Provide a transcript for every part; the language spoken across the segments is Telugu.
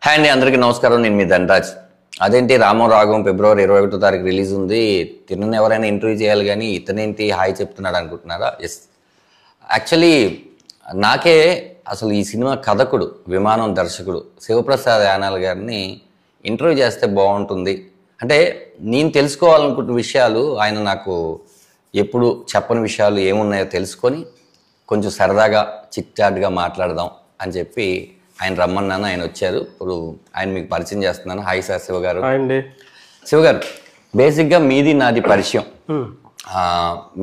హాయ్ అండి, అందరికీ నమస్కారం. నేను మీ ధనరాజ్. అదేంటి రామో రాగం ఫిబ్రవరి 21వ తారీఖు రిలీజ్ ఉంది, తిన్నని ఎవరైనా ఇంటర్వ్యూ చేయాలి కానీ ఇతనేంటి హాయ్ చెప్తున్నాడు అనుకుంటున్నారా? ఎస్, యాక్చువల్లీ నాకే అసలు ఈ సినిమా కథకుడు, విమానం దర్శకుడు శివప్రసాద్ యానాల్ గారిని ఇంటర్వ్యూ చేస్తే బాగుంటుంది అంటే నేను తెలుసుకోవాలనుకుంటున్న విషయాలు ఆయన నాకు ఎప్పుడు చెప్పని విషయాలు ఏమున్నాయో తెలుసుకొని కొంచెం సరదాగా చిట్ చాట్గా మాట్లాడదాం అని చెప్పి ఆయన రమ్మన్నాను. ఆయన వచ్చారు. ఇప్పుడు ఆయన మీకు పరిచయం చేస్తున్నాను. హాయ్ సార్, శివ గారు. శివ గారు, బేసిక్గా మీది నాది పరిచయం.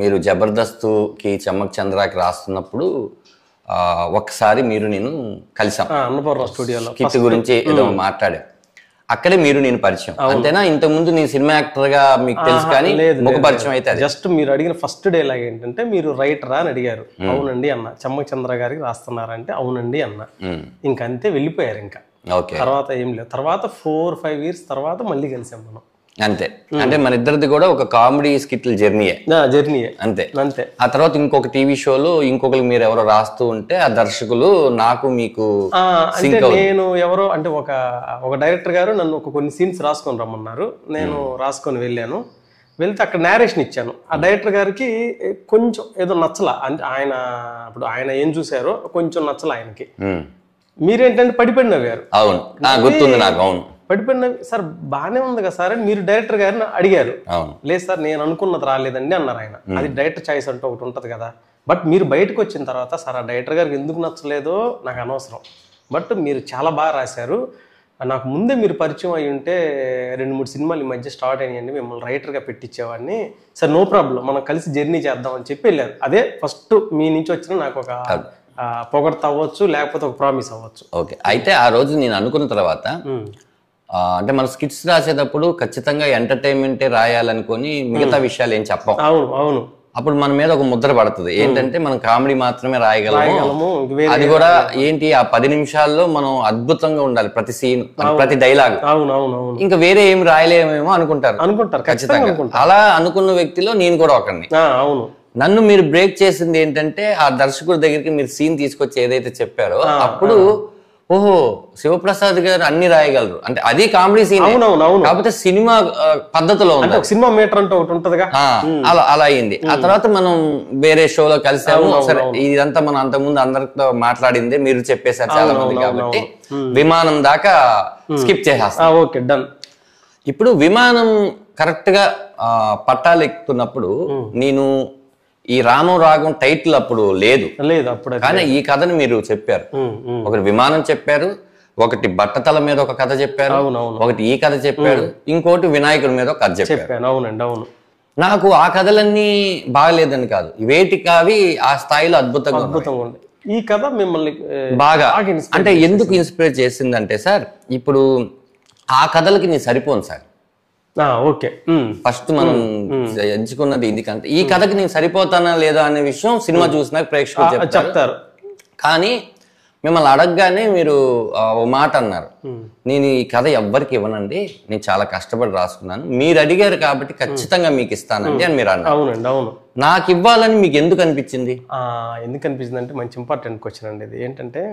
మీరు జబర్దస్త్కి చమ్మక్ చంద్రాకి రాస్తున్నప్పుడు ఒకసారి మీరు నేను కలిసాం, అన్నపూర్ణ స్టూడియోలో కిట్ గురించి ఏదో మాట్లాడాం. అక్కడే మీరు నేను పరిచయం, అంతేనా? ఇంతకుముందు నేను సినిమా యాక్టర్ గా మీకు తెలుసు కానీ ముఖ పరిచయం అయితే జస్ట్ మీరు అడిగిన ఫస్ట్ డైలాగ్ ఏంటంటే మీరు రైటరా అని అడిగారు. అవునండి అన్న. చమ్మక్ చంద్ర గారికి రాస్తున్నారంటే అవునండి అన్న. ఇంకంతే వెళ్ళిపోయారు. ఇంకా తర్వాత ఏం లేదు. తర్వాత 4-5 years తర్వాత మళ్ళీ కలిసాం మనం. అంతే. అంటే మన ఇద్దరిది కూడా ఒక కామెడీ స్కిట్ల జర్నీయే అంతే అంతే. ఆ తర్వాత ఇంకొక టీవీ షోలో ఇంకొకరు మీరు ఎవరో రాస్తూ ఉంటే ఆ దర్శకులు నాకు మీకు నేను ఎవరో అంటే ఒక డైరెక్టర్ గారు నన్ను కొన్ని సీన్స్ రాసుకొని రమ్మన్నారు. నేను రాసుకొని వెళ్ళాను. వెళ్తే అక్కడ నేరేషన్ ఇచ్చాను. ఆ డైరెక్టర్ గారికి కొంచెం ఏదో నచ్చలా. అంటే ఆయన ఏం చూసారో కొంచెం నచ్చలా ఆయనకి. మీరేంటంటే పడిపోయిన గారు. అవును, గుర్తుంది నాకు. అవును, పడిపోయిన సార్ బాగానే ఉంది కదా సార్ అని మీరు డైరెక్టర్ గారిని అడిగారు. లేదు సార్ నేను అనుకున్నది రాలేదండి అన్నారు ఆయన. అది డైరెక్టర్ చాయిస్ అంటూ ఒకటి ఉంటది కదా. బట్ మీరు బయటకు వచ్చిన తర్వాత సార్ ఆ డైరెక్టర్ గారికి ఎందుకు నచ్చలేదో నాకు అనవసరం, బట్ మీరు చాలా బాగా రాశారు, నాకు ముందే మీరు పరిచయం అయ్యి ఉంటే 2-3 సినిమాలు ఈ మధ్య స్టార్ట్ అయ్యాయండి, మిమ్మల్ని రైటర్గా పెట్టించేవాడిని సార్, నో ప్రాబ్లం మనం కలిసి జర్నీ చేద్దాం అని చెప్పి వెళ్ళారు. అదే ఫస్ట్ మీ నుంచి వచ్చిన నాకు ఒక పొగడత అవ్వచ్చు, లేకపోతే ఒక ప్రామిస్ అవ్వచ్చు. ఓకే, అయితే ఆ రోజు నేను అనుకున్న తర్వాత అంటే మనం స్కిట్స్ రాసేటప్పుడు ఖచ్చితంగా ఎంటర్టైన్మెంటే రాయాలనుకొని మిగతా విషయాలు ఏం చెప్పాం. అవును అవును. అప్పుడు మన మీద ఒక ముద్ర పడుతుంది ఏంటంటే మనం కామెడీ మాత్రమే రాయగలము. అది కూడా ఏంటి, ఆ 10 నిమిషాల్లో మనం అద్భుతంగా ఉండాలి ప్రతి సీన్, ప్రతి డైలాగ్. ఇంకా వేరే ఏం రాయలేమేమో అనుకుంటారు ఖచ్చితంగా. అలా అనుకున్న వ్యక్తిలో నేను కూడా ఒకరిని. అవును. నన్ను మీరు బ్రేక్ చేసింది ఏంటంటే ఆ దర్శకుడి దగ్గరికి మీరు సీన్ తీసుకొచ్చి ఏదైతే చెప్పారో అప్పుడు ఓహో శివప్రసాద్ గారు అన్ని రాయగలరు అంటే అది కామెడీ సీన్. కాకపోతే సినిమా పద్ధతిలో ఉంది, సినిమా మీటర్ అంటే ఒకటి ఉంటదిగా. అలా అయింది. ఆ తర్వాత మనం వేరే షోలో కలిసాము. సరే, ఇదంతా మనం అంతకుముందు అందరితో మాట్లాడిందే, మీరు చెప్పేశారు చాలా మంది కాబట్టి విమానం దాకా స్కిప్ చేసేస్తాం. Okay, done. ఇప్పుడు విమానం కరెక్ట్ గా పట్టాలు ఎక్కుతున్నప్పుడు నేను ఈ రామం రాగం టైటిల్ అప్పుడు లేదు, కానీ ఈ కథను మీరు చెప్పారు. ఒకటి విమానం చెప్పారు, ఒకటి బట్టతల మీద ఒక కథ చెప్పారు, ఒకటి ఈ కథ చెప్పారు, ఇంకోటి వినాయకుడి మీద ఒక కథ చెప్పారు. అవునండి, అవును. నాకు ఆ కథలన్నీ బాగలేదని కాదు, వేటికి అవి ఆ స్థాయిలో అద్భుతంగా ఉంది. ఈ కథ మిమ్మల్ని బాగా అంటే ఎందుకు ఇన్స్పైర్ చేసిందంటే సార్, ఇప్పుడు ఆ కథలకి నేను సరిపోను సార్. ఓకే, ఫస్ట్ మనం ఎంచుకున్నది ఇది కంటే ఈ కథకి నేను సరిపోతానా లేదా అనే విషయం సినిమా చూసినాక ప్రేక్షకులు చెప్తారు. కానీ మిమ్మల్ని అడగగానే మీరు ఓ మాట అన్నారు, నేను ఈ కథ ఎవ్వరికి ఇవ్వనండి, నేను చాలా కష్టపడి రాసుకున్నాను, మీరు అడిగారు కాబట్టి ఖచ్చితంగా మీకు ఇస్తానండి అని మీరు అన్నారు. అవునండి, అవును. నాకు ఇవ్వాలని మీకు ఎందుకు అనిపించింది? ఎందుకు అనిపించింది అంటే మంచి ఇంపార్టెంట్ క్వశ్చన్ అండి ఇది. ఏంటంటే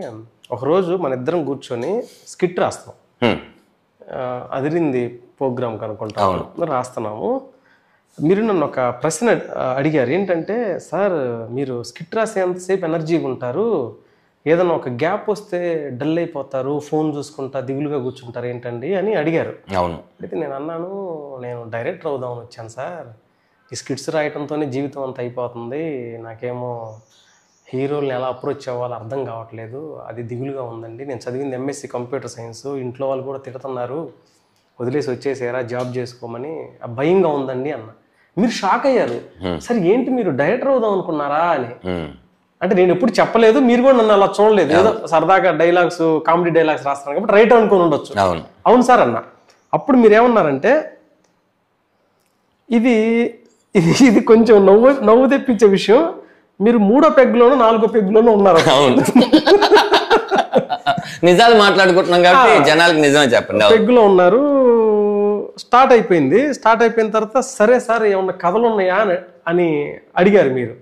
ఒకరోజు మన ఇద్దరం కూర్చొని స్కిట్ రాస్తాం, అదిరింది ప్రోగ్రామ్ కనుక్కుంటాం, రాస్తున్నాము. మీరు నన్ను ఒక ప్రశ్న అడిగారు, ఏంటంటే సార్ మీరు స్కిట్ రాసేంతసేపు ఎనర్జీగా ఉంటారు, ఏదన్నా ఒక గ్యాప్ వస్తే డల్ అయిపోతారు, ఫోన్ చూసుకుంటా దిగులుగా కూర్చుంటారు ఏంటండి అని అడిగారు. అవును. అయితే నేను అన్నాను, నేను డైరెక్టర్ అవుదామని వచ్చాను సార్, ఈ స్కిట్స్ రాయటంతోనే జీవితం అంతా అయిపోతుంది, నాకేమో హీరోల్ని ఎలా అప్రోచ్ అవ్వాలో అర్థం కావట్లేదు, అది దిగులుగా ఉందండి, నేను చదివింది MSc కంప్యూటర్ సైన్స్, ఇంట్లో వాళ్ళు కూడా తిడుతున్నారు, వదిలేసి వచ్చేసారా జాబ్ చేసుకోమని, భయంగా ఉందండి అన్న. మీరు షాక్ అయ్యారు, సరే ఏంటి మీరు డైరెక్టర్ అవుదాం అనుకున్నారా అని. అంటే నేను ఎప్పుడు చెప్పలేదు, మీరు కూడా నన్ను అలా చూడలేదు, ఏదో సరదాగా డైలాగ్స్, కామెడీ డైలాగ్స్ రాస్తాను కాబట్టి రైటర్ అనుకుని ఉండొచ్చు. అవును సార్ అన్న. అప్పుడు మీరు ఏమన్నారంటే ఇది ఇది కొంచెం నవ్వు తెప్పించే విషయం, మీరు 3వ పెగ్లోనూ 4వ పెగ్లోనూ ఉన్నారు. అవును, నిజాలు మాట్లాడుకుంటున్నాం కాబట్టి జనాలకు నిజమే చెప్పండి. పెగ్లో ఉన్నారు. స్టార్ట్ అయిపోయిన తర్వాత సరే సార్ ఏమన్నా కథలు ఉన్నాయా అని అడిగారు మీరు.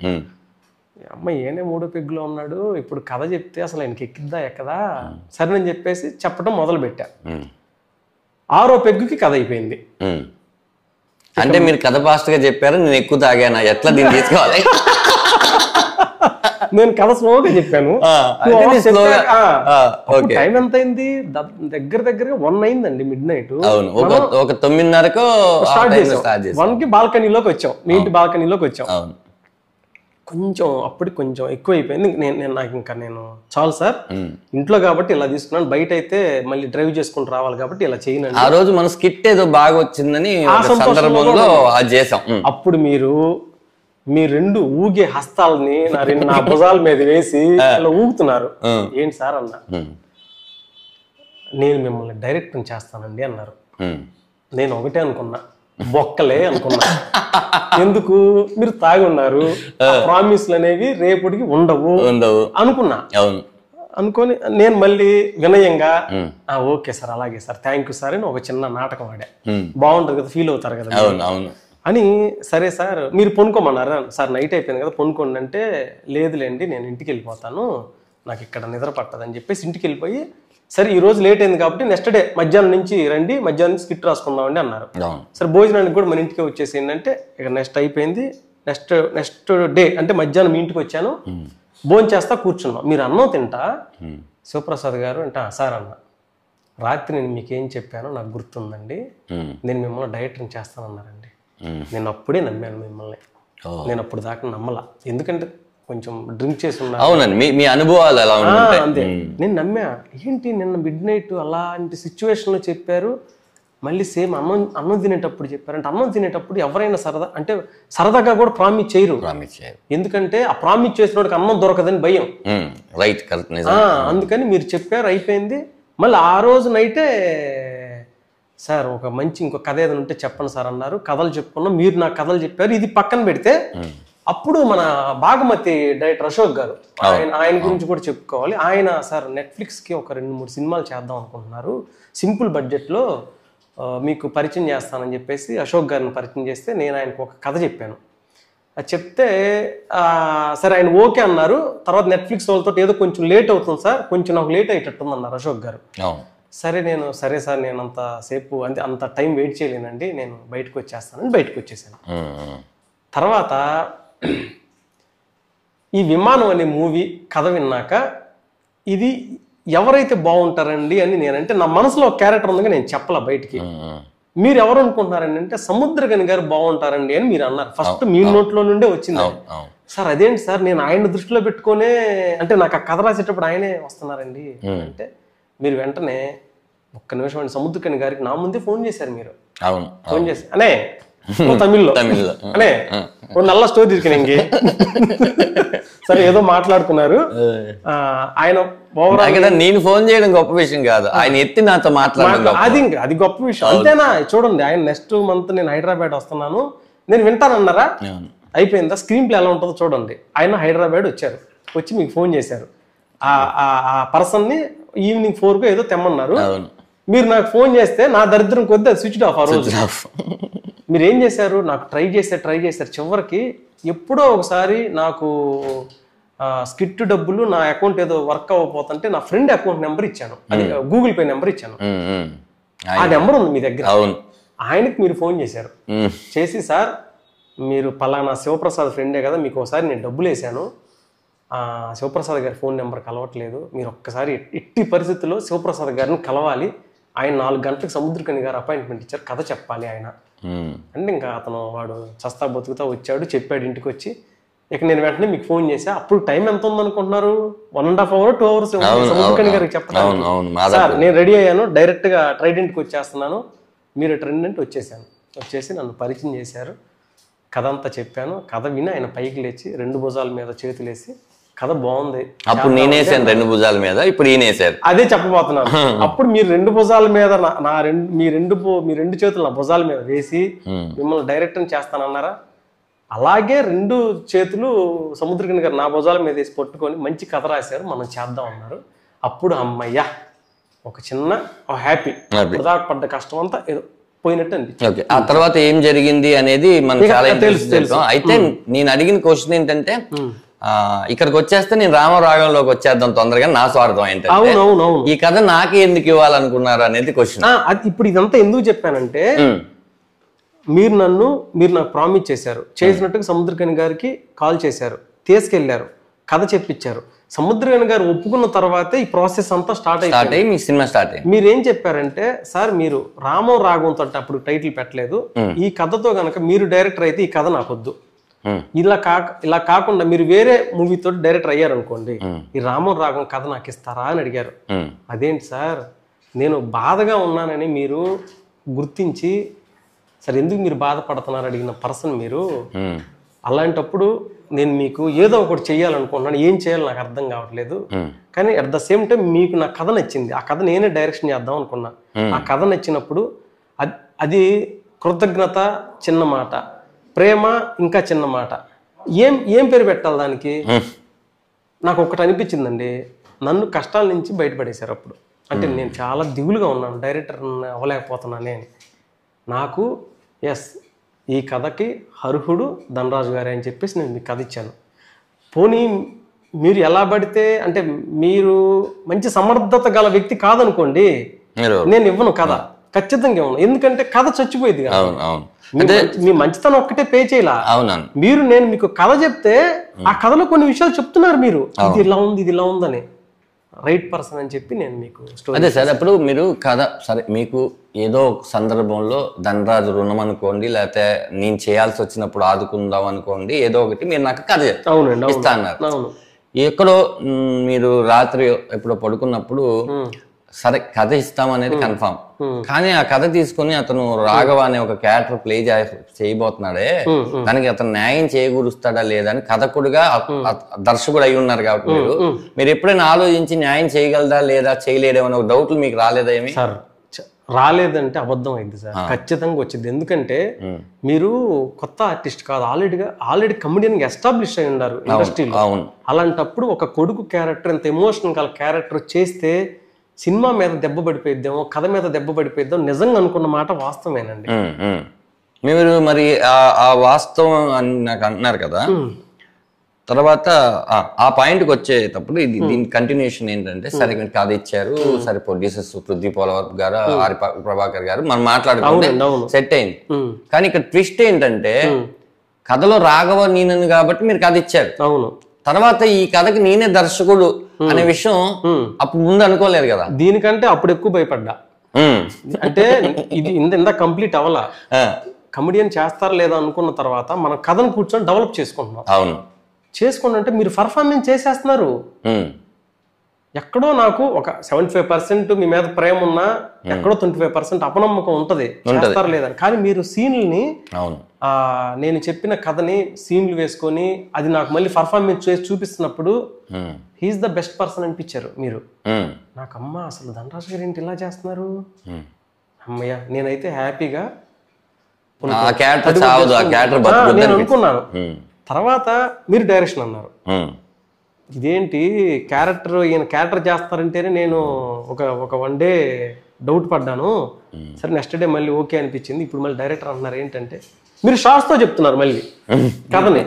అమ్మాయి ఏనే 3 పెగ్గులో ఉన్నాడు, ఇప్పుడు కథ చెప్తే అసలు ఆయనకి ఎక్కిద్దా ఎక్కదా, సరే అని చెప్పేసి చెప్పడం మొదలు పెట్టా. 6వ పెగ్గుకి కథ అయిపోయింది. అంటే మీరు కథ ఫాస్ట్ గా చెప్పారు, నేను ఎక్కువ తాగానా, ఎట్లా దీన్ని తీసుకోవాలి? నేను కథ స్లోగా చెప్పాను. టైం ఎంత అయింది? దగ్గరగా 1 అయిందండి, మిడ్ నైట్. అవును, ఒక 9:30కు స్టార్ట్ చేసాం. 1కి బాల్కనీలోకి వచ్చాం, మీ ఇంటి బాల్కనీలోకి వచ్చాం. కొంచెం అప్పటికి కొంచెం ఎక్కువ అయిపోయింది. నేను చాలు సార్, ఇంట్లో కాబట్టి ఇలా తీసుకున్నాను, బయట అయితే మళ్ళీ డ్రైవ్ చేసుకుని రావాలి కాబట్టి ఇలా చేయనండి. ఆ రోజు మన స్కిట్ ఏదో బాగా వచ్చిందని సందర్భంలో అది చేసాం. అప్పుడు మీ 2 ఊగే హస్తాలని నా భుజాల మీద వేసి ఇలా ఊగుతున్నారు. ఏంటి సార్ అన్నా, నేను మిమ్మల్ని డైరెక్ట్ చేస్తానండి అన్నారు. నేను ఒకటే అనుకున్నా, బొక్కలే అనుకున్నా. ఎందుకు? మీరు తాగి ఉన్నారు, ప్రామిస్లు అనేవి రేపటికి ఉండవు అనుకున్నా. అనుకొని నేను మళ్ళీ వినయంగా ఓకే సార్, అలాగే సార్, థ్యాంక్ యూ సార్ అని ఒక చిన్న నాటకం ఆడా. బాగుంటది కదా, ఫీల్ అవుతారు కదా అని. సరే సార్ మీరు పొనుకోమన్నారా సార్, నైట్ అయిపోయింది కదా పొనుకోండి అంటే, లేదులేండి నేను ఇంటికి వెళ్ళిపోతాను, నాకు ఇక్కడ నిద్ర పట్టదని చెప్పేసి ఇంటికి వెళ్ళిపోయి, సరే ఈ రోజు లేట్ అయింది కాబట్టి నెక్స్ట్ డే మధ్యాహ్నం నుంచి రండి, మధ్యాహ్నం నుంచి స్కిట్ రాసుకుందామండి అన్నారు. సరే భోజనానికి కూడా మన ఇంటికి వచ్చేసి ఏంటంటే, ఇక నెక్స్ట్ అయిపోయింది. నెక్స్ట్ డే అంటే మధ్యాహ్నం మీ ఇంటికి వచ్చాను, భోజనం చేస్తా కూర్చున్నాం. మీరు అన్నం తింటా శివప్రసాద్ గారు అంటే, సార్ అన్న, రాత్రి నేను మీకేం చెప్పానో నాకు గుర్తుందండి, నేను మిమ్మల్ని డైరెక్టింగ్ చేస్తానన్నారండి. నేను అప్పుడే నమ్మాను మిమ్మల్ని. నేను అప్పుడు దాకా నమ్మలా, ఎందుకంటే కొంచెం డ్రింక్ చేసి ఉన్నా. అవునండి, మీ అనుభవాలు ఎలా ఉంటాయి? అంతే, నేను నమ్మా. ఏంటి నిన్న మిడ్ నైట్ అలాంటి సిచ్యువేషన్లో చెప్పారు, మళ్ళీ సేమ్ అన్నం తినేటప్పుడు చెప్పారంటే, అన్నం తినేటప్పుడు ఎవరైనా సరదాగా కూడా ప్రామిస్ చేయరు. ఎందుకంటే ఆ ప్రామిస్ చేసిన వాడికి అన్నం దొరకదని భయం. Right, correct. అందుకని మీరు చెప్పారు, అయిపోయింది. మళ్ళీ ఆ రోజు నైటే సార్ ఒక మంచి ఇంకో కథ ఏదైనా ఉంటే చెప్పండి సార్ అన్నారు. కథలు చెప్పుకున్నాం, మీరు నాకు కథలు చెప్పారు. ఇది పక్కన పెడితే అప్పుడు మన బాగమతి డైరెక్టర్ అశోక్ గారు, ఆయన గురించి కూడా చెప్పుకోవాలి. ఆయన సార్ నెట్ఫ్లిక్స్కి ఒక 2-3 సినిమాలు చేద్దాం అనుకుంటున్నారు, సింపుల్ బడ్జెట్లో మీకు పరిచయం చేస్తానని చెప్పేసి అశోక్ గారిని పరిచయం చేస్తే, నేను ఆయనకు ఒక కథ చెప్పాను. అది చెప్తే సరే ఆయన ఓకే అన్నారు. తర్వాత నెట్ఫ్లిక్స్ వాళ్ళతో ఏదో కొంచెం లేట్ అవుతుంది సార్, కొంచెం నాకు లేట్ అయ్యేటట్టుంది అన్నారు అశోక్ గారు. సరే సార్ నేను అంతసేపు అంత టైం వెయిట్ చేయలేనండి, నేను బయటకు వచ్చేస్తానని బయటకు వచ్చేసాను. తర్వాత ఈ విమానం అనే మూవీ కథ విన్నాక, ఇది ఎవరైతే బాగుంటారండి అని నేనంటే, నా మనసులో ఒక క్యారెక్టర్ ఉందిగా నేను చెప్పలా బయటికి. మీరు ఎవరు అనుకుంటున్నారండి అంటే, సముద్రగని గారు బాగుంటారండి అని మీరు అన్నారు. ఫస్ట్ మీ నోట్లో నుండే వచ్చింది. సార్ అదేంటి సార్, నేను ఆయన దృష్టిలో పెట్టుకునే, అంటే నాకు ఆ కథ రాసేటప్పుడు ఆయనే వస్తున్నారండి అంటే, మీరు వెంటనే ఒక్క నిమిషం అండి, సముద్రకని గారికి నా ముందే ఫోన్ చేశారు మీరు. ఫోన్ చేసి అనే తమిళ్లో అనే ఓ నల్ల స్టోరీ ఇరికి సరే ఏదో మాట్లాడుకున్నారు. ఆయన నేను ఫోన్ చేయడం గొప్ప విషయం కాదు, ఆయన ఎత్తి నాతో మాట్లాడడం అది గొప్ప విషయం. అంతేనా? చూడండి, ఆయన నెక్స్ట్ మంత్ నేను హైదరాబాద్ వస్తున్నాను, నేను వింటానన్నారా, అయిపోయిందా, స్క్రీన్ ప్లే ఎలా ఉంటుందో చూడండి. ఆయన హైదరాబాద్ వచ్చారు, వచ్చి మీకు ఫోన్ చేశారు. ఆ పర్సన్ ని ఈవినింగ్ 4 ఏదో తెమ్మన్నారు. మీరు నాకు ఫోన్ చేస్తే నా దరిద్రం కొద్ది అది స్విచ్ ఆఫ్. ఆ రోజు మీరు ఏం చేశారు, నాకు ట్రై చేశారు చివరికి ఎప్పుడో ఒకసారి నాకు స్కిట్ డబ్బులు నా అకౌంట్ ఏదో వర్క్ అవ్వకపోతుంటే నా ఫ్రెండ్ అకౌంట్ నెంబర్ ఇచ్చాను, అది గూగుల్ పే నెంబర్ ఇచ్చాను. ఆ నెంబర్ ఉంది మీ దగ్గర. ఆయనకి మీరు ఫోన్ చేశారు, చేసి సార్ మీరు పలానా శివప్రసాద్ ఫ్రెండే కదా, మీకు ఒకసారి నేను డబ్బులు వేసాను, శివప్రసాద్ గారి ఫోన్ నెంబర్ కలవట్లేదు, మీరు ఒక్కసారి ఎట్టి పరిస్థితుల్లో శివప్రసాద్ గారిని కలవాలి, ఆయన 4 గంటలకు సముద్రకని గారు అపాయింట్మెంట్ ఇచ్చారు, కథ చెప్పాలి ఆయన అంటే. ఇంకా వాడు చస్తా బతుకుతా వచ్చాడు, చెప్పాడు ఇంటికి వచ్చి. ఇక నేను వెంటనే మీకు ఫోన్ చేసా. అప్పుడు టైం ఎంత ఉందనుకుంటున్నారు, 1.5 hour 2 hours సముద్రకని గారికి చెప్పడానికి. సార్ నేను రెడీ అయ్యాను, డైరెక్ట్ గా ట్రైడెంట్కి వచ్చేస్తున్నాను, మీరు ట్రైడెంట్ వచ్చేసి నన్ను పరిచయం చేశారు, కథ అంతా చెప్పాను. కథ విని ఆయన పైకి లేచి 2 భుజాల మీద చేతులేసి, కథ బాగుంది, అప్పుడు నేనేసాను 2 భుజాల మీద, ఇప్పుడు ఈయనేసారు. అదే చెప్పబోతున్నాను. అప్పుడు మీరు 2 భుజాల మీద మీ రెండు చేతులు నా భుజాల మీద వేసి మిమ్మల్ని డైరెక్టర్ చేస్తానన్నారా, అలాగే 2 చేతులు సముద్రకని గారు నా భుజాల మీద వేసి పట్టుకొని మంచి కథ రాశారు, మనం చేద్దాం అన్నారు. అప్పుడు అమ్మయ్యా ఒక చిన్న హ్యాపీ, వృధా పడ్డ కష్టం అంతా ఏదో పోయినట్టు అనిపించింది. ఆ తర్వాత ఏం జరిగింది అనేది మనకు చాలా తెలుసు. అయితే నేను అడిగిన క్వశ్చన్ ఏంటంటే, ఇక్కడికి వచ్చేస్తే నేను రామరాగంలోకి వచ్చేద్దాం తొందరగా, నా స్వార్థం ఏంటంటే అవునవును ఈ కథ నాకే ఎందుకు ఇవ్వాలనుకున్నారు అనేది క్వశ్చన్. ఇప్పుడు ఇదంతా ఎందుకు చెప్పానంటే మీరు నాకు ప్రామిస్ చేశారు, చేసినట్టుగా సముద్రకని గారికి కాల్ చేశారు, తీసుకెళ్లారు, కథ చెప్పించారు. సముద్రకని గారు ఒప్పుకున్న తర్వాతే ఈ ప్రాసెస్ అంతా స్టార్ట్ అయ్యి మీ సినిమా స్టార్ట్ అయ్యింది. మీరు ఏం చెప్పారంటే సార్ మీరు రామం రాగంతో అంటే అప్పుడు టైటిల్ పెట్టలేదు, ఈ కథతో గనక మీరు డైరెక్టర్ అయితే ఈ కథ నాకొద్దు, ఇలా కాకుండా మీరు వేరే మూవీతో డైరెక్టర్ అయ్యారనుకోండి ఈ రామం రాగం కథ నాకు ఇస్తారా అని అడిగారు. అదేంటి సార్ నేను బాధగా ఉన్నానని మీరు గుర్తించి సరే ఎందుకు మీరు బాధపడుతున్నారు అడిగిన పర్సన్ మీరు. అలాంటప్పుడు నేను మీకు ఏదో ఒకటి చెయ్యాలనుకుంటున్నాను, ఏం చేయాలో నాకు అర్థం కావట్లేదు, కానీ అట్ ద సేమ్ టైం మీకు నా కథ నచ్చింది, ఆ కథ నేనే డైరెక్షన్ చేద్దాం అనుకున్నా. ఆ కథ నచ్చినప్పుడు అది కృతజ్ఞత చిన్న మాట, ప్రేమ ఇంకా చిన్న మాట, ఏం పేరు పెట్టాలి దానికి? నాకు ఒకటి అనిపించిందండి, నన్ను కష్టాల నుంచి బయటపడేశారు అప్పుడు. అంటే నేను చాలా దిగులుగా ఉన్నాను, డైరెక్టర్ అవ్వలేకపోతున్నానే అని. నాకు ఎస్ ఈ కథకి అర్హుడు ధనరాజు గారే అని చెప్పేసి నేను మీకు కథ ఇచ్చాను. పోనీ మీరు ఎలా పడితే అంటే మీరు మంచి సమర్థత గల వ్యక్తి కాదనుకోండి, నేను ఇవ్వను కథ, ఖచ్చితంగా ఇవ్వను. ఎందుకంటే కథ చచ్చిపోయింది కదా, మీ మంచితనం ఒక్కటే పే చేయాల. మీరు నేను మీకు కథ చెప్తే ఆ కథలో కొన్ని విషయాలు చెప్తున్నారు మీరు, ఇది ఇలా ఉంది ఇది ఇలా ఉందని, రైట్ పర్సన్ అని చెప్పి నేను మీకు అదే సార్. అప్పుడు మీరు కథ సరే మీకు ఏదో ఒక సందర్భంలో ధనరాజు రుణం అనుకోండి, లేకపోతే నేను చేయాల్సి వచ్చినప్పుడు ఆదుకుందాం అనుకోండి, ఏదో ఒకటి మీరు నాకు కథ ఇస్తా అన్నారు. ఎక్కడో మీరు రాత్రి ఎప్పుడో పడుకున్నప్పుడు సరే కథ ఇస్తామనేది కన్ఫామ్, కానీ ఆ కథ తీసుకుని అతను రాఘవ అనే ఒక క్యారెక్టర్ ప్లే చేయబోతున్నాడే, దానికి అతను న్యాయం చేకూరుస్తాడా లేదా అని కథకుడుగా దర్శకుడు అయి ఉన్నారు కాబట్టి మీరు ఎప్పుడైనా ఆలోచించి న్యాయం చేయగలదా లేదా చేయలేదేమో ఒక డౌట్లు మీకు రాలేదా? ఏమి రాలేదంటే అబద్ధం అయింది సార్, ఖచ్చితంగా వచ్చింది. ఎందుకంటే మీరు కొత్త ఆర్టిస్ట్ కాదు, ఆల్రెడీ కమెడియన్ గా ఎస్టాబ్లిష్ అయి ఉన్నారు ఇండస్ట్రీలో. అలాంటప్పుడు ఒక కొడుకు క్యారెక్టర్ ఇంత ఎమోషనల్ గల క్యారెక్టర్ చేస్తే సినిమా మీద దెబ్బ పడిపోయిద్దామో, కథ మీద దెబ్బ పడిపోయిద్దాం నిజంగా అనుకున్న మాట వాస్తవమేనండి. మీరు మరి ఆ వాస్తవం అని నాకు అంటున్నారు కదా, తర్వాత ఆ పాయింట్కి వచ్చేటప్పుడు దీని కంటిన్యూషన్ ఏంటంటే సరే కథ ఇచ్చారు, సరే ప్రొడ్యూసర్స్ పృథ్వీ పోలవరపు గారు, ఆరి ప్రభాకర్ గారు మనం మాట్లాడుకుంటే సెట్ అయింది. కానీ ఇక్కడ ట్విస్ట్ ఏంటంటే కథలో రాఘవ నేనను కాబట్టి మీరు కథ ఇచ్చారు, అవును, తర్వాత ఈ కథకి నేనే దర్శకుడు అనే విషయం అప్పుడు ముందు అనుకోలేరు కదా. దీనికంటే అప్పుడు ఎక్కువ భయపడ్డా, అంటే ఇది ఇంత కంప్లీట్ అవ్వాలా, కమెడియన్ చేస్తారా లేదా అనుకున్న తర్వాత మనం కథను కూర్చొని డెవలప్ చేసుకుంటున్నాం. అవును, చేసుకుంటే మీరు పర్ఫార్మెన్స్ చేసేస్తున్నారు. ఎక్కడో నాకు ఒక 75% మీ మీద ప్రేమ ఉన్నా ఎక్కడో 25% అపనమ్మకం ఉంటది చేస్తారు లేదని. కానీ మీరు సీన్లని నేను చెప్పిన కథని సీన్లు వేసుకొని అది నాకు మళ్ళీ పర్ఫార్మెన్స్ చేసి చూపిస్తున్నప్పుడు హీఈస్ ద బెస్ట్ పర్సన్ అనిపించారు మీరు నాకు. అమ్మ అసలు ధనరాజు గారు ఏంటి ఇలా చేస్తున్నారు, అమ్మయ్య నేనైతే హ్యాపీగా నేను అనుకున్నాను. తర్వాత మీరు డైరెక్షన్ అన్నారు, ఇదేంటి ఈయన క్యారెక్టర్ చేస్తారంటేనే నేను ఒక 1 డే డౌట్ పడ్డాను. సరే నెక్స్ట్ డే మళ్ళీ ఓకే అనిపించింది. ఇప్పుడు మళ్ళీ డైరెక్టర్ అంటున్నారు ఏంటంటే మీరు షార్ట్స్ తో చెప్తున్నారు మళ్ళీ కథని.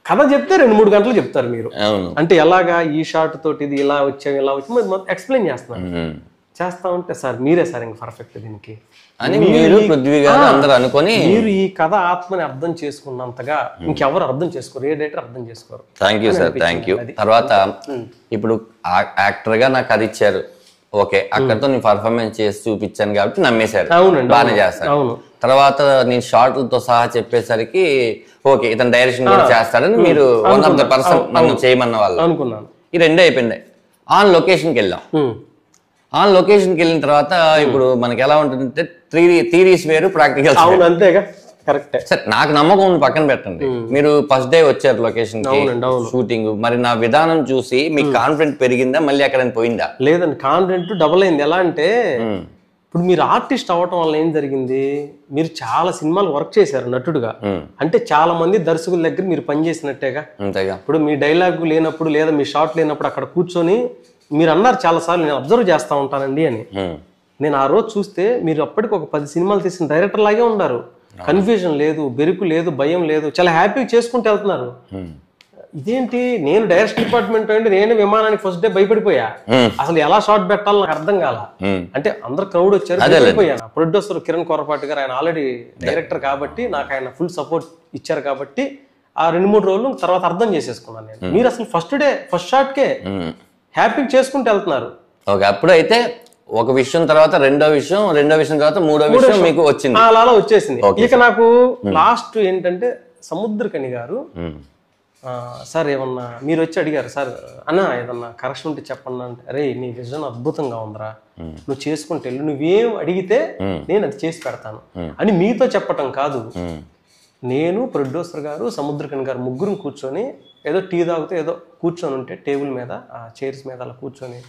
కథ చెప్తే 2-3 గంటలు చెప్తారు మీరు, అంటే ఎలాగా ఈ షార్ట్ తోటి ఇది ఇలా వచ్చాం ఇలా వచ్చి మొత్తం ఎక్స్ప్లెయిన్ చేస్తున్నారు. చేస్తా ఉంటే సార్ మీరే సార్ ఇంక పర్ఫెక్ట్ దీనికి అని మీరు పృథ్వీ గారు అందరూ అనుకొని మీరు ఈ కథ ఆత్మని అర్థం చేసుకున్నంతగా ఇంకెవరు అర్థం చేసుకోరు, ఏ డైరెక్టర్ అర్థం చేసుకోరు. Thank you sir, thank you. తర్వాత ఇప్పుడు యాక్టర్ గా నాకు అది ఇచ్చారు, ఓకే అక్కడతో నేను పర్ఫార్మెన్స్ చేసి చూపించాను కాబట్టి నమ్మేశారు, బాగానే చేస్తాను. తర్వాత నేను షార్ట్లతో సహా చెప్పేసరికి ఓకే ఇతను డైరెక్షన్ కూడా చేస్తాడని మీరు వన్ ఆఫ్ ద పర్సన్ నన్ను చేయమన్న వాళ్ళు అనుకున్నాను. ఈ 2 అయిపోయింది. ఆన్ లొకేషన్కి వెళ్ళాం. ఆన్ లొకేషన్కి వెళ్ళిన తర్వాత ఇప్పుడు మనకి ఎలా ఉంటుందంటే థియరీస్ వేరు, ప్రాక్టికల్స్ అంతేగా. కరెక్ట్. సరే నాకు నమ్మకం పక్కన పెట్టండి, మీరు ఫస్ట్ డే వచ్చారు లొకేషన్ కి షూటింగ్, మరి నా విధానం చూసి మీకు కాన్ఫిడెంట్ పెరిగిందా మళ్ళీ అక్కడ పోయిందా? లేదండి, కాన్ఫిడెంట్ డబుల్ అయింది. ఎలా అంటే ఇప్పుడు మీరు ఆర్టిస్ట్ అవ్వటం వల్ల ఏం జరిగింది, మీరు చాలా సినిమాలు వర్క్ చేశారు నటుడుగా, అంటే చాలా మంది దర్శకుల దగ్గర మీరు పనిచేసినట్టేగా. అంతేగా. ఇప్పుడు మీ డైలాగ్ లేనప్పుడు లేదా మీ షార్ట్ లేనప్పుడు అక్కడ కూర్చొని మీరు అన్నారు చాలాసార్లు నేను అబ్జర్వ్ చేస్తూ ఉంటానండి అని. నేను ఆ రోజు చూస్తే మీరు అప్పటికి ఒక 10 సినిమాలు తీసిన డైరెక్టర్ లాగే ఉన్నారు. కన్ఫ్యూజన్ లేదు, బెరుకు లేదు, భయం లేదు, చాలా హ్యాపీగా చేసుకుంటూ వెళ్తున్నారు. ఇదేంటి నేను డైరెక్షన్ డిపార్ట్మెంట్ అంటే నేను విమానానికి ఫస్ట్ డే భయపడిపోయా. అసలు ఎలా షాట్ పెట్టాలో నాకు అర్థం కాల. అంటే అందరు క్రౌడ్ వచ్చారు, భయపడిపోయాను. ప్రొడ్యూసర్ కిరణ్ కొరపాటి గారు, ఆయన ఆల్రెడీ డైరెక్టర్ కాబట్టి నాకు ఆయన ఫుల్ సపోర్ట్ ఇచ్చారు కాబట్టి ఆ 2-3 రోజులు తర్వాత అర్థం చేసేసుకున్నాను నేను. మీరు అసలు ఫస్ట్ డే ఫస్ట్ షాట్ కే హ్యాపీ చేసుకుంటూ వెళ్తున్నారు. ఓకే, అప్పుడు అయితే ఒక విషయం తర్వాత రెండో విషయం తర్వాత మూడో విషయం మీకు వచ్చింది, అలా వచ్చేసింది. ఇక నాకు లాస్ట్ ఏంటంటే సముద్రకని గారు, సార్ ఏమన్నా మీరు వచ్చి అడిగారు, సార్ అన్న ఏదన్నా కరెక్షన్ ఉంటే చెప్పన్నా అంటే, అరే నీ విజన్ అద్భుతంగా ఉందిరా, నువ్వు చేసుకుంటే నువ్వేం అడిగితే నేను అది చేసి పెడతాను అని మీతో చెప్పటం కాదు. నేను, ప్రొడ్యూసర్ గారు, సముద్రకని గారు ముగ్గురు కూర్చొని ఏదో టీ తాగుతూ ఏదో కూర్చొని ఉంటే టేబుల్ మీద ఆ చైర్స్ మీద అలా కూర్చొని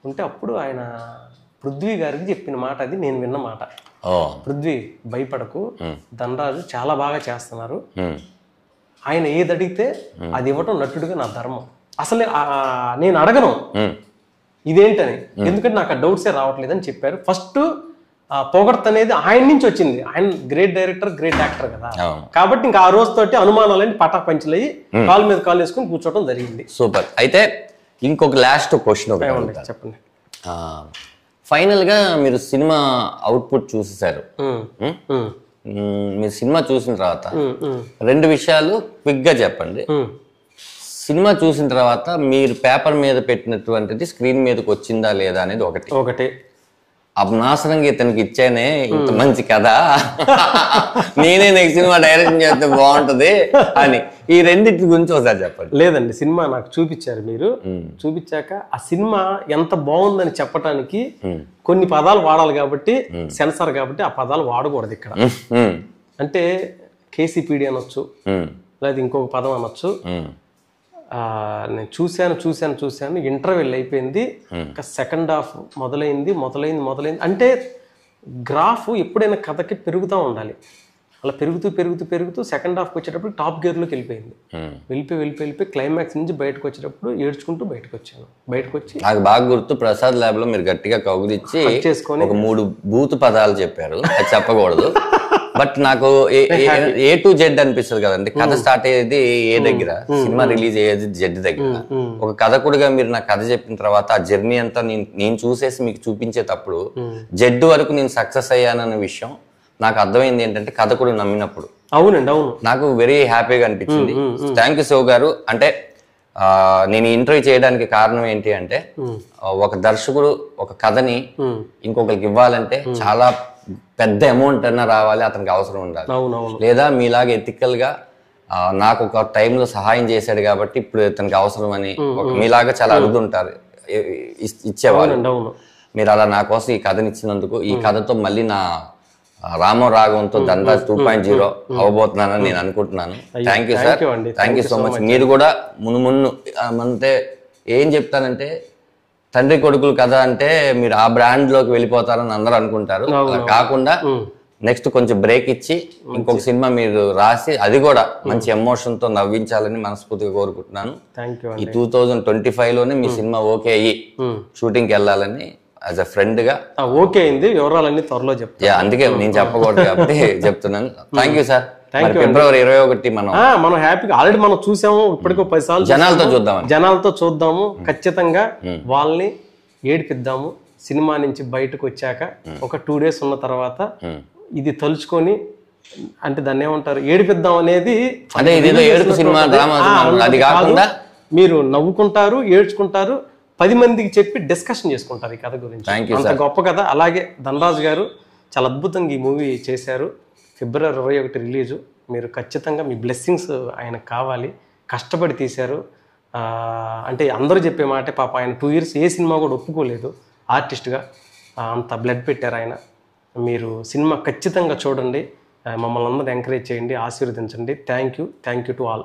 ఉంటే అప్పుడు ఆయన పృథ్వీ గారికి చెప్పిన మాట, అది నేను విన్న మాట. పృథ్వీ భయపడకు, ధనరాజు చాలా బాగా చేస్తున్నారు, ఆయన ఏది అడిగితే అది ఇవ్వటం నటుడుగా నా ధర్మం. అసలు నేను అడగను ఇదేంటని, ఎందుకంటే నాకు ఆ డౌట్సే రావట్లేదని చెప్పారు. ఫస్ట్ పొగడ్త అనేది ఆయన నుంచి వచ్చింది. ఆయన గ్రేట్ డైరెక్టర్, గ్రేట్ యాక్టర్ కదా, కాబట్టి ఇంకా ఆ రోజుతోటి అనుమానాలని పటా పంచులయ్యి కాలు మీద కాలు వేసుకుని కూర్చోవడం జరిగింది. సూపర్. అయితే ఇంకొక లాస్ట్ క్వశ్చన్ చెప్పండి. ఫైనల్ గా మీరు సినిమా అవుట్పుట్ చూసేసారు. మీరు సినిమా చూసిన తర్వాత 2 విషయాలు క్విక్ గా చెప్పండి. సినిమా చూసిన తర్వాత మీరు పేపర్ మీద పెట్టినటువంటిది స్క్రీన్ మీదకి వచ్చిందా లేదా అనేది ఒకటి. అబ్నాసరంగా ఇతనికి ఇచ్చానే ఇంత మంచి కథ, నేనే నెక్స్ట్ సినిమా డైరెక్షన్ చేస్తే బాగుంటది అని, ఈ రెండింటి గురించి ఒకసారి చెప్పండి. లేదండి, సినిమా నాకు చూపించారు మీరు, చూపించాక ఆ సినిమా ఎంత బాగుందని చెప్పడానికి కొన్ని పదాలు వాడాలి కాబట్టి, సెన్సార్ కాబట్టి ఆ పదాలు వాడకూడదు ఇక్కడ. అంటే కేసీపీడీ అనొచ్చు, లేదా ఇంకొక పదం అనొచ్చు. నేను చూశాను, ఇంటర్వెల్ అయిపోయింది, ఇంకా సెకండ్ హాఫ్ మొదలైంది. అంటే గ్రాఫ్ ఎప్పుడైనా కథకి పెరుగుతూ ఉండాలి, అలా పెరుగుతూ సెకండ్ హాఫ్కి వచ్చేటప్పుడు టాప్ గేర్లోకి వెళ్ళిపోయింది. వెళ్ళిపోయి క్లైమాక్స్ నుంచి బయటకు వచ్చేటప్పుడు ఏడ్చుకుంటూ బయటకు వచ్చాను. బయటకు వచ్చి నాకు బాగా గుర్తు, ప్రసాద్ ల్యాబ్ లో మీరు గట్టిగా కౌగులిచ్చి చేసుకొని ఒక 3 బూతు పదాలు చెప్పారు, అది చెప్పకూడదు. బట్ నాకు A to Z అనిపిస్తుంది కదండి. కథ స్టార్ట్ అయ్యేది ఏ దగ్గర, సినిమా రిలీజ్ అయ్యేది Z దగ్గర. ఒక కథకుడిగా మీరు నాకు కథ చెప్పిన తర్వాత ఆ జర్నీ అంతా నేను చూసేసి మీకు చూపించేటప్పుడు Z వరకు నేను సక్సెస్ అయ్యానన్న విషయం నాకు అర్థమైంది. ఏంటంటే కథకుడు నమ్మినప్పుడు. అవునండి, అవును, నాకు వెరీ హ్యాపీగా అనిపించింది. థ్యాంక్ యూ శివ గారు. అంటే నేను ఇంటర్వ్యూ చేయడానికి కారణం ఏంటి అంటే, ఒక దర్శకుడు ఒక కథని ఇంకొకరికి ఇవ్వాలంటే చాలా పెద్ద అమౌంట్ అన్నా రావాలి, అతనికి అవసరం ఉండాలి. లేదా మీలాగా ఎథికల్ గా నాకు ఒక టైంలో సహాయం చేశాడు కాబట్టి ఇప్పుడు ఇతనికి అవసరం అని మీలాగా చాలా అడుగుతుంటారు ఇచ్చేవాళ్ళు. మీరు అలా నా కోసం ఈ కథని ఇచ్చినందుకు, ఈ కథతో మళ్ళీ నా రామో రాఘవంతో ధనరాజ్ 2.0 అవ్వబోతున్నానని నేను అనుకుంటున్నాను. Thank you sir, thank you so much. మీరు కూడా మున్ను అంటే ఏం చెప్తానంటే, తండ్రి కొడుకులు కథ అంటే మీరు ఆ బ్రాండ్ లోకి వెళ్ళిపోతారని అందరూ అనుకుంటారు. అలా కాకుండా నెక్స్ట్ కొంచెం బ్రేక్ ఇచ్చి ఇంకొక సినిమా మీరు రాసి అది కూడా మంచి ఎమోషన్ తో నవ్వించాలని మనస్ఫూర్తిగా కోరుకుంటున్నాను. ఈ 2025 లోనే మీ సినిమా ఓకే అయ్యి షూటింగ్ కి వెళ్ళాలని యాజ్ అ ఫ్రెండ్ గా ఓకే అయింది. వివరాలన్నీ త్వరలో చెప్తా, అందుకే నేను చెప్పకూడదు కాబట్టి చెప్తున్నాను. Thank you sir. ఫిబ్రవరి 21 మనం హ్యాపీగా ఆల్రెడీ మనం చూసాము, ఇప్పటికో 10 సార్లు జనాలతో చూద్దాము. ఖచ్చితంగా వాళ్ళని ఏడిపిద్దాము. సినిమా నుంచి బయటకు వచ్చాక ఒక 2 days ఉన్న తర్వాత ఇది తలుచుకొని, అంటే దాన్ని ఏమంటారు, ఏడిపిద్దాం అనేది మీరు నవ్వుకుంటారు, ఏడ్చుకుంటారు, 10 మందికి చెప్పి డిస్కషన్ చేసుకుంటారు ఈ కథ గురించి. అంత గొప్ప కథ. అలాగే ధనరాజు గారు చాలా అద్భుతంగా ఈ మూవీ చేశారు. ఫిబ్రవరి 21 రిలీజు. మీరు ఖచ్చితంగా మీ బ్లెస్సింగ్స్ ఆయనకు కావాలి. కష్టపడి తీశారు. అంటే అందరూ చెప్పే మాట, పాప ఆయన 2 years ఏ సినిమా కూడా ఒప్పుకోలేదు ఆర్టిస్ట్గా, అంత బ్లడ్ పెట్టారు ఆయన. మీరు సినిమా ఖచ్చితంగా చూడండి, మమ్మల్ని అందరూ ఎంకరేజ్ చేయండి, ఆశీర్వదించండి. Thank you to all.